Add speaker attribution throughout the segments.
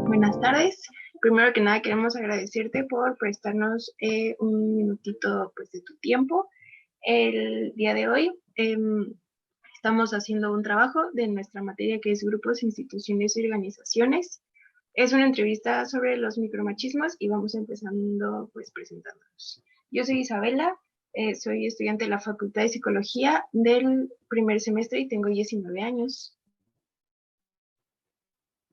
Speaker 1: Buenas tardes. Primero que nada queremos agradecerte por prestarnos un minutito pues, de tu tiempo. El día de hoy estamos haciendo un trabajo de nuestra materia que es grupos, instituciones y organizaciones. Es una entrevista sobre los micromachismos y vamos empezando pues presentándonos. Yo soy Isabela, soy estudiante de la Facultad de Psicología del primer semestre y tengo 19 años.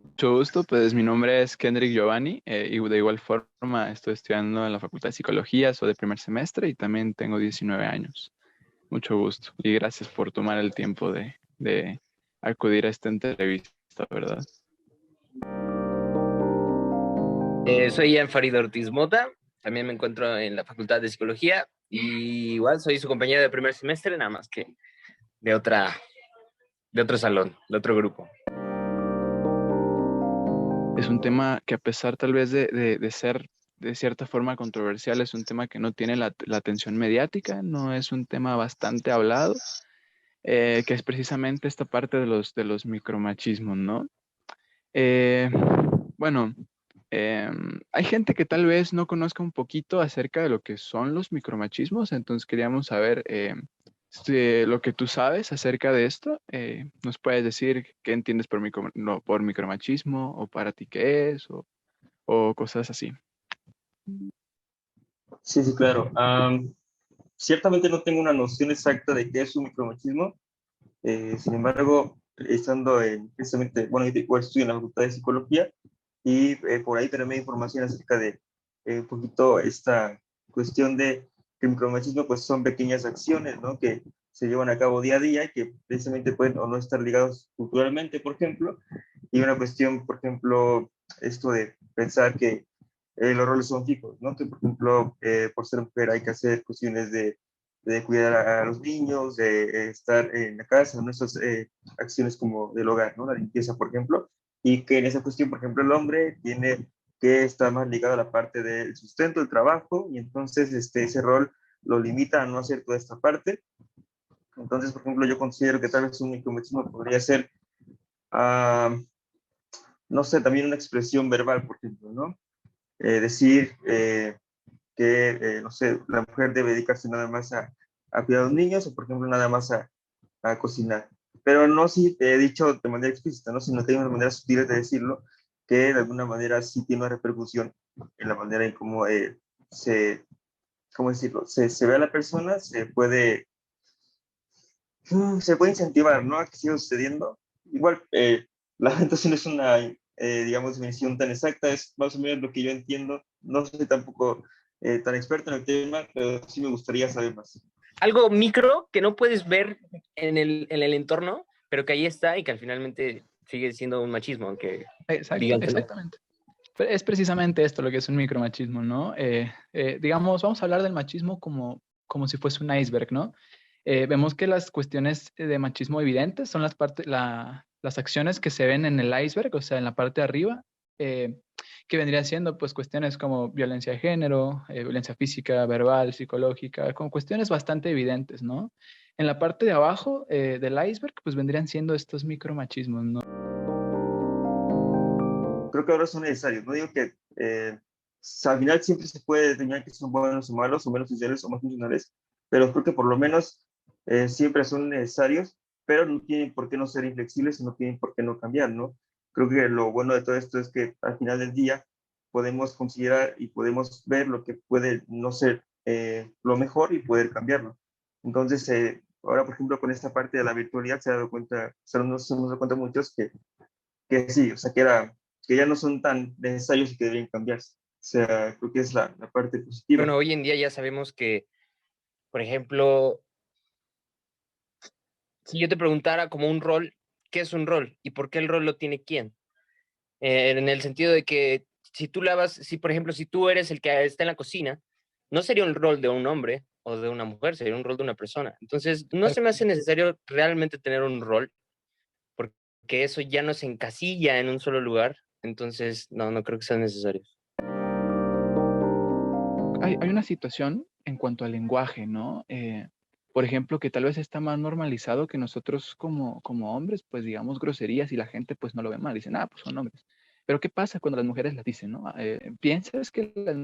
Speaker 2: Mucho gusto, pues mi nombre es Kendrick Giovanni y de igual forma estoy estudiando en la Facultad de Psicología, soy de primer semestre y también tengo 19 años. Mucho gusto y gracias por tomar el tiempo de acudir a esta entrevista, ¿verdad?
Speaker 3: Soy Ian Farid Ortiz Mota, también me encuentro en la Facultad de Psicología y igual soy su compañero de primer semestre, nada más que de otro salón, de otro grupo.
Speaker 2: Es un tema que a pesar tal vez de ser de cierta forma controversial, es un tema que no tiene la atención mediática, no es un tema bastante hablado, que es precisamente esta parte de los micromachismos, ¿no? Eh, bueno, hay gente que tal vez no conozca un poquito acerca de lo que son los micromachismos, entonces queríamos saber si lo que tú sabes acerca de esto. ¿Nos puedes decir qué entiendes por, no, por micromachismo o para ti qué es o cosas así?
Speaker 4: Sí, sí, claro. Ciertamente no tengo una noción exacta de qué es un micromachismo. Sin embargo, estando precisamente, bueno, yo igual estudio en la Facultad de Psicología y por ahí también hay información acerca de un poquito esta cuestión de que el micromachismo pues son pequeñas acciones, ¿no? Que se llevan a cabo día a día y que precisamente pueden o no estar ligados culturalmente, por ejemplo, y una cuestión, por ejemplo, esto de pensar que los roles son fijos, ¿no? Que, por ejemplo, por ser mujer hay que hacer cuestiones de cuidar a los niños, de estar en la casa, ¿no? Esas acciones como del hogar, ¿no? La limpieza, por ejemplo, y que en esa cuestión, por ejemplo, el hombre tiene que estar más ligado a la parte del sustento, del trabajo, y entonces ese rol lo limita a no hacer toda esta parte. Entonces, por ejemplo, yo considero que tal vez un micromachismo podría ser, uh, no sé, también una expresión verbal, por ejemplo, ¿no? Decir que, no sé, la mujer debe dedicarse nada más a cuidar a los niños o, por ejemplo, nada más a cocinar. Pero no si te he dicho de manera explícita, ¿no? Sino que hay unas maneras sutiles de decirlo que de alguna manera sí tiene una repercusión en la manera en cómo ¿cómo decirlo? Se ve a la persona, se puede incentivar, ¿no? A que siga sucediendo. Igual, la orientación no es una, digamos, definición tan exacta, es más o menos lo que yo entiendo. No soy tampoco tan experto en el tema, pero sí me gustaría saber más.
Speaker 3: Algo micro que no puedes ver en el entorno, pero que ahí está y que al finalmente sigue siendo un machismo, aunque digan que no.
Speaker 2: Exactamente. Es precisamente esto lo que es un micromachismo, ¿no? Digamos, vamos a hablar del machismo como si fuese un iceberg, ¿no? Vemos que las cuestiones de machismo evidentes son las acciones que se ven en el iceberg, o sea, en la parte de arriba, eh, que vendrían siendo pues cuestiones como violencia de género, violencia física, verbal, psicológica, como cuestiones bastante evidentes, ¿no? En la parte de abajo del iceberg, pues vendrían siendo estos micromachismos, ¿no?
Speaker 4: Creo que ahora son necesarios. No digo que al final siempre se puede determinar que son buenos o malos, o menos funcionales o más funcionales, pero creo que por lo menos siempre son necesarios, pero no tienen por qué no ser inflexibles y no tienen por qué no cambiar, ¿no? Creo que lo bueno de todo esto es que al final del día podemos considerar y podemos ver lo que puede no ser lo mejor y poder cambiarlo. Entonces, ahora, por ejemplo, con esta parte de la virtualidad se ha dado cuenta, nos hemos dado cuenta muchos que sí, o sea, que ya no son tan necesarios y que deberían cambiarse. O sea, creo que es la parte positiva.
Speaker 3: Bueno, hoy en día ya sabemos que, por ejemplo, si yo te preguntara como un rol, ¿qué es un rol? ¿Y por qué el rol lo tiene quién? En el sentido de que si tú lavas, si por ejemplo, si tú eres el que está en la cocina, no sería un rol de un hombre o de una mujer, sería un rol de una persona. Entonces, no se me hace necesario realmente tener un rol, porque eso ya no se encasilla en un solo lugar. Entonces, no creo que sea necesario.
Speaker 2: Hay una situación en cuanto al lenguaje, ¿no? Por ejemplo, que tal vez está más normalizado que nosotros como hombres, pues digamos groserías y la gente pues no lo ve mal, dicen, ah, pues son hombres. Pero ¿qué pasa cuando las mujeres las dicen, no? ¿Piensas que las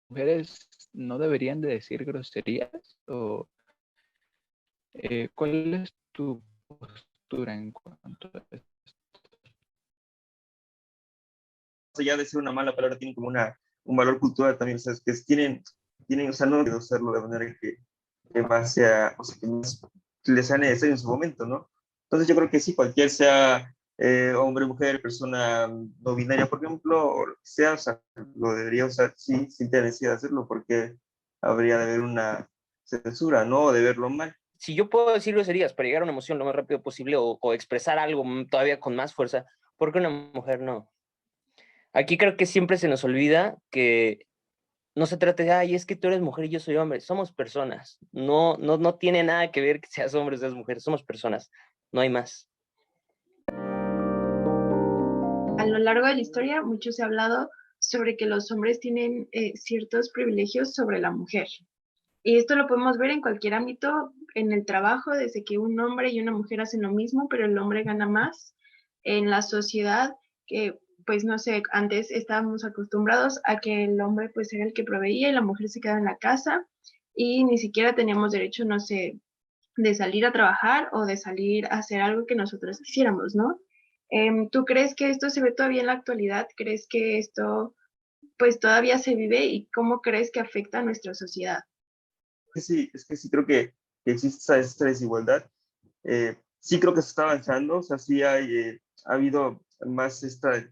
Speaker 2: mujeres no deberían de decir groserías? ¿O cuál es tu postura en cuanto a esto?
Speaker 4: Ya de ser una mala palabra, tienen como un valor cultural también, o sea, que tienen, o sea, no quiero usarlo de manera que más sea, o sea, que más les sea necesario en su momento, ¿no? Entonces yo creo que sí, cualquier sea hombre, mujer, persona no binaria, por ejemplo, o lo que sea, o sea, lo debería usar, sí, sin tener necesidad de hacerlo, porque habría de haber una censura, ¿no? O de verlo mal.
Speaker 3: Si yo puedo decir groserías para llegar a una emoción lo más rápido posible o expresar algo todavía con más fuerza, ¿por qué una mujer no? Aquí creo que siempre se nos olvida que no se trata de, ay, es que tú eres mujer y yo soy hombre. Somos personas. No tiene nada que ver que seas hombre o seas mujer. Somos personas. No hay más.
Speaker 1: A lo largo de la historia, mucho se ha hablado sobre que los hombres tienen ciertos privilegios sobre la mujer. Y esto lo podemos ver en cualquier ámbito, en el trabajo, desde que un hombre y una mujer hacen lo mismo, pero el hombre gana más. En la sociedad, que pues no sé, antes estábamos acostumbrados a que el hombre pues era el que proveía y la mujer se quedaba en la casa y ni siquiera teníamos derecho, no sé, de salir a trabajar o de salir a hacer algo que nosotros quisiéramos, ¿no? ¿Tú crees que esto se ve todavía en la actualidad? ¿Crees que esto pues todavía se vive y cómo crees que afecta a nuestra sociedad?
Speaker 4: Sí, es que sí creo que existe esa desigualdad. Sí creo que se está avanzando, o sea, sí ha habido más esta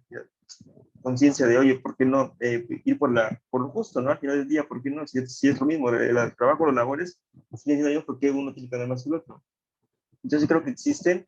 Speaker 4: conciencia de, oye, ¿por qué no ir por lo justo, ¿no? Al final del día, ¿por qué no? Si es lo mismo, el trabajo, los labores, siguen siendo ellos, ¿por qué uno tiene que ganar más que el otro? Yo sí creo que existen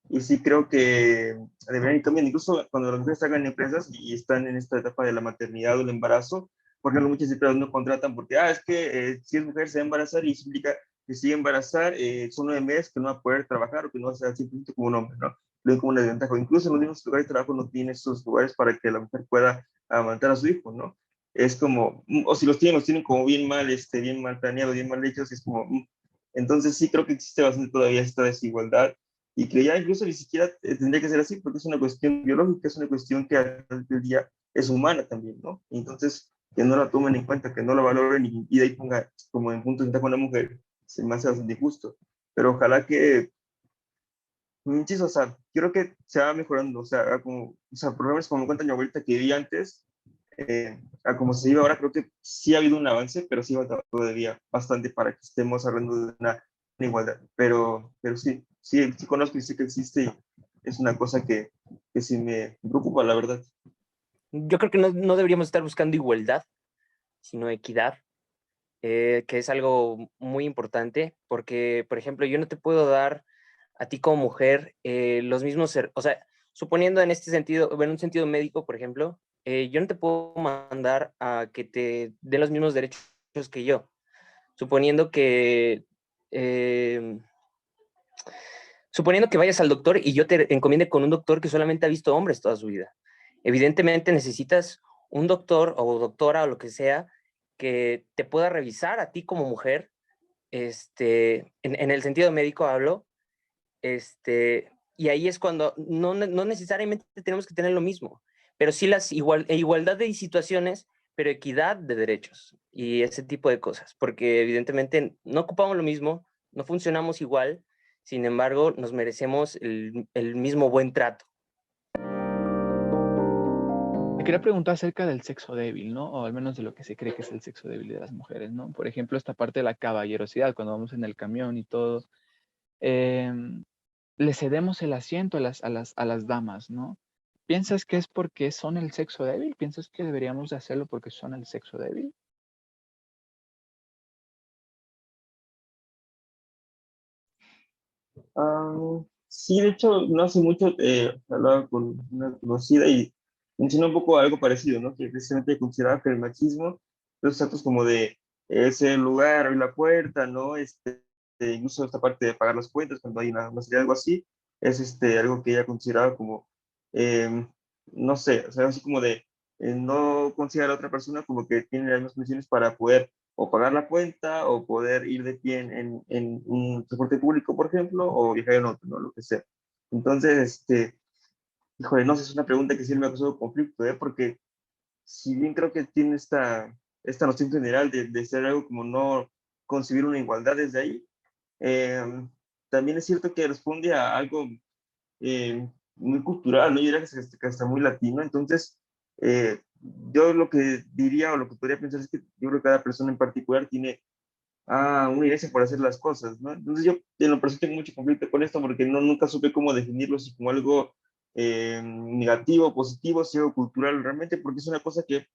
Speaker 4: y sí creo que deberían ir cambiando. Incluso cuando las mujeres hagan empresas y están en esta etapa de la maternidad o el embarazo, por ejemplo, muchas empresas no contratan porque, es que si es mujer se va a embarazar y eso implica que si embarazar son 9 meses que no va a poder trabajar o que no va a ser simplemente como un hombre, ¿no? Lo ven como una desventaja. Incluso en los mismos lugares de trabajo no tienen esos lugares para que la mujer pueda amamantar a su hijo, ¿no? Es como, o si los tienen como bien mal planeados, bien mal hechos, es como, entonces sí creo que existe bastante todavía esta desigualdad y que ya incluso ni siquiera tendría que ser así porque es una cuestión biológica, es una cuestión que al final del día es humana también, ¿no? Entonces, que no la tomen en cuenta, que no la valoren y de ahí ponga como en punto de vista con la mujer, se me hace bastante injusto. Pero ojalá que, o sea, creo que se va mejorando, o sea, como, o sea, problemas como me cuenta mi abuelita que vi antes, a como se vive ahora, creo que sí ha habido un avance, pero sí falta todavía bastante para que estemos hablando de una igualdad. Pero sí conozco y sé que existe y es una cosa que sí me preocupa, la verdad.
Speaker 3: Yo creo que no deberíamos estar buscando igualdad, sino equidad, que es algo muy importante, porque, por ejemplo, yo no te puedo dar a ti como mujer los mismos, o sea, suponiendo en este sentido, en un sentido médico, por ejemplo, yo no te puedo mandar a que te dé los mismos derechos que yo, suponiendo que, eh, suponiendo que vayas al doctor y yo te encomiende con un doctor que solamente ha visto hombres toda su vida. Evidentemente necesitas un doctor o doctora o lo que sea que te pueda revisar a ti como mujer, en el sentido médico hablo, y ahí es cuando no necesariamente tenemos que tener lo mismo, pero sí igualdad de situaciones, pero equidad de derechos y ese tipo de cosas, porque evidentemente no ocupamos lo mismo, no funcionamos igual, sin embargo, nos merecemos el mismo buen trato.
Speaker 2: Te quería preguntar acerca del sexo débil, ¿no? O al menos de lo que se cree que es el sexo débil de las mujeres, ¿no? Por ejemplo, esta parte de la caballerosidad, cuando vamos en el camión y todo, em, le cedemos el asiento a las damas, ¿no? ¿Piensas que es porque son el sexo débil? ¿Piensas que deberíamos de hacerlo porque son el sexo débil?
Speaker 4: Sí, de hecho, no hace mucho hablaba con una conocida y mencionó un poco algo parecido, ¿no? Que precisamente consideraba que el machismo, los actos como de ese lugar, abrir la puerta, ¿no? Incluso esta parte de pagar las cuentas cuando hay una serie de algo así, es algo que ella consideraba como, eh, no sé, o sea, así como de no considerar a otra persona como que tiene las mismas condiciones para poder o pagar la cuenta o poder ir de pie en un transporte público, por ejemplo, o viajar en otro, ¿no? Lo que sea. Entonces, híjole, no sé, es una pregunta que sí me ha causado conflicto, porque si bien creo que tiene esta noción general de ser algo como no concebir una igualdad desde ahí, eh, también es cierto que responde a algo muy cultural, ¿no? Yo diría que hasta muy latino. Entonces, yo lo que diría o lo que podría pensar es que yo creo que cada persona en particular tiene una inercia por hacer las cosas, ¿no? Entonces yo en lo personal tengo mucho conflicto con esto porque nunca supe cómo definirlo, si como algo negativo, positivo, si algo cultural realmente, porque es una cosa que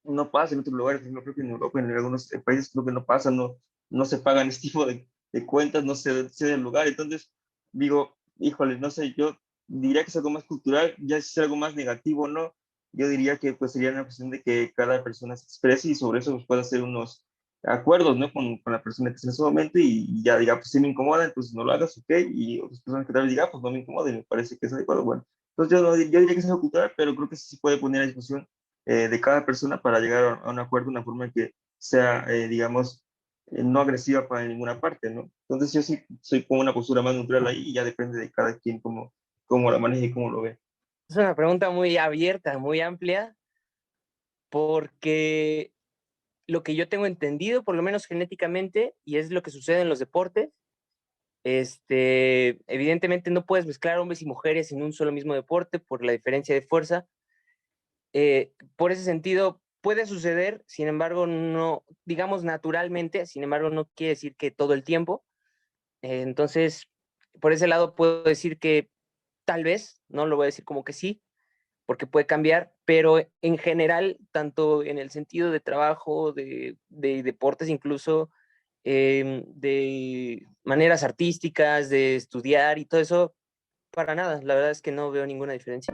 Speaker 4: no pasa en otros lugares. No creo que en Europa, en algunos países creo que no pasa, no se pagan este tipo de cuentas, no se da el lugar. Entonces digo, híjole, no sé, yo diría que es algo más cultural. Ya si es algo más negativo, ¿no? Yo diría que pues sería una cuestión de que cada persona se exprese y sobre eso pues, pueda hacer unos acuerdos, ¿no? Con la persona que está en ese momento y ya diga, pues si me incomoda, entonces no lo hagas, ok, y otras personas que tal vez digan, pues no me incomoda y me parece que es adecuado, bueno. Entonces yo, yo diría que es algo cultural, pero creo que sí se puede poner a discusión de cada persona para llegar a un acuerdo, una forma que sea, digamos, no agresiva para ninguna parte, ¿no? Entonces yo sí soy como una postura más neutral ahí y ya depende de cada quien cómo la maneje y cómo lo ve.
Speaker 3: Es una pregunta muy abierta, muy amplia, porque lo que yo tengo entendido, por lo menos genéticamente, y es lo que sucede en los deportes, evidentemente no puedes mezclar hombres y mujeres en un solo mismo deporte por la diferencia de fuerza. Por ese sentido, puede suceder, sin embargo, no, digamos naturalmente, sin embargo, no quiere decir que todo el tiempo. Entonces, por ese lado puedo decir que tal vez, no lo voy a decir como que sí, porque puede cambiar, pero en general, tanto en el sentido de trabajo, de deportes incluso, de maneras artísticas, de estudiar y todo eso, para nada, la verdad es que no veo ninguna diferencia.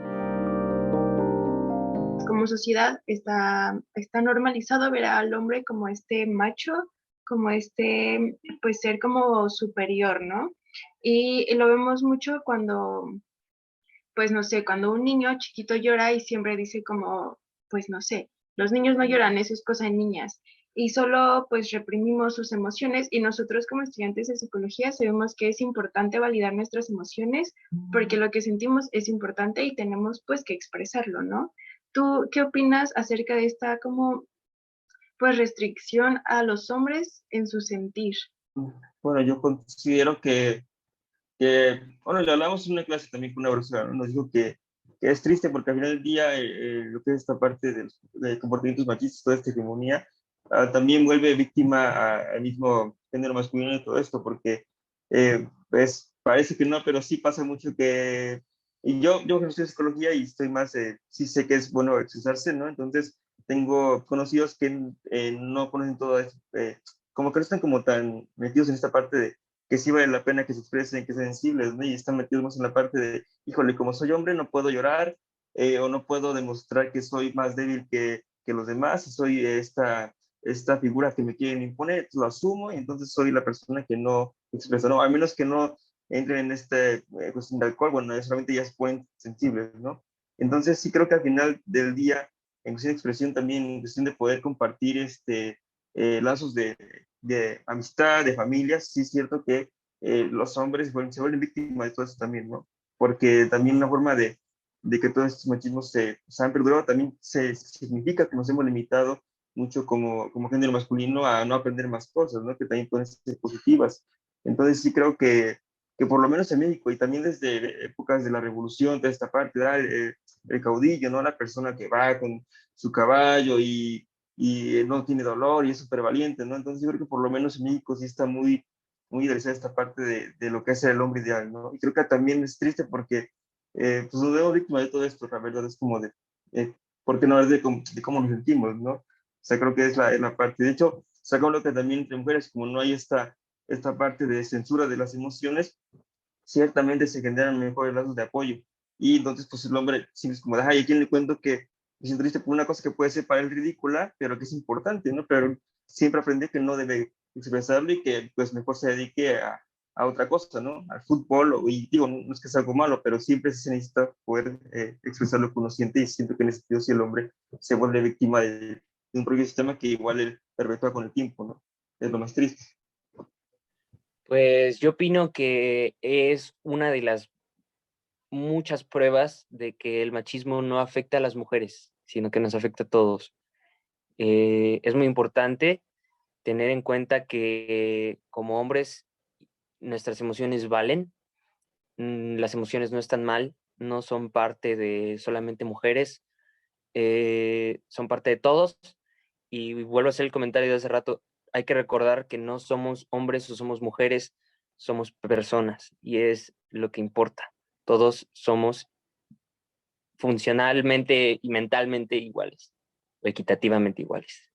Speaker 1: Como sociedad está normalizado ver al hombre como este macho, como este, pues ser como superior, ¿no? Y lo vemos mucho cuando, pues no sé, cuando un niño chiquito llora y siempre dice como, pues no sé, los niños no lloran, eso es cosa de niñas. Y solo pues reprimimos sus emociones y nosotros como estudiantes de psicología sabemos que es importante validar nuestras emociones porque lo que sentimos es importante y tenemos pues que expresarlo, ¿no? ¿Tú qué opinas acerca de esta como pues restricción a los hombres en su sentir?
Speaker 4: Bueno, yo considero bueno, le hablamos en una clase también con una profesora, ¿no? Nos dijo que es triste porque al final del día lo que es esta parte de comportamientos machistas, toda esta hegemonía, también vuelve víctima al mismo género masculino de todo esto, porque pues parece que no, pero sí pasa mucho que, y yo estudio psicología y estoy más, sí sé que es bueno expresarse, ¿no? Entonces tengo conocidos que no conocen todo eso, como que no están como tan metidos en esta parte de que sí vale la pena que se expresen, que sean sensibles, ¿no? Y están metidos más en la parte de, híjole, como soy hombre no puedo llorar o no puedo demostrar que soy más débil que los demás, y soy esta figura que me quieren imponer, lo asumo y entonces soy la persona que no expresa, ¿no? Al menos que no entren en este cuestión de alcohol, bueno, solamente ya se ponen sensibles, ¿no? Entonces sí creo que al final del día, en cuestión de expresión también, en cuestión de poder compartir lazos de amistad, de familia, sí es cierto que los hombres se vuelven víctimas de todo eso también, ¿no? Porque también una forma de que todos estos machismos se han perdurado también significa que nos hemos limitado mucho como género masculino a no aprender más cosas, ¿no? Que también pueden ser positivas. Entonces sí creo que por lo menos en México y también desde épocas de la revolución, de esta parte, ¿verdad? El caudillo, ¿no? La persona que va con su caballo y no tiene dolor y es súper valiente, ¿no? Entonces yo creo que por lo menos en México sí está muy idealizada esta parte de lo que es el hombre ideal, ¿no? Y creo que también es triste porque pues nos vemos víctimas de todo esto, la verdad es como ¿por qué no hablar de cómo nos sentimos, ¿no? O sea, creo que es la parte. De hecho, saca lo que también entre mujeres, como no hay esta parte de censura de las emociones, ciertamente se generan mejores lazos de apoyo. Y entonces, pues el hombre siempre es como, ay, ¿a quién le cuento que me siento triste por una cosa que puede ser para él ridícula, pero que es importante, ¿no? Pero siempre aprende que no debe expresarlo y que pues mejor se dedique a otra cosa, ¿no? Al fútbol, y digo, no es que sea algo malo, pero siempre se necesita poder expresar lo que uno siente y siento que en ese sentido si el hombre se vuelve víctima de un propio sistema que igual él perpetúa con el tiempo, ¿no? Es lo más triste.
Speaker 3: Pues yo opino que es una de las muchas pruebas de que el machismo no afecta a las mujeres, sino que nos afecta a todos. Es muy importante tener en cuenta que como hombres nuestras emociones valen, las emociones no están mal, no son parte de solamente mujeres, son parte de todos. Y vuelvo a hacer el comentario de hace rato, hay que recordar que no somos hombres o somos mujeres, somos personas y es lo que importa. Todos somos funcionalmente y mentalmente iguales, o equitativamente iguales.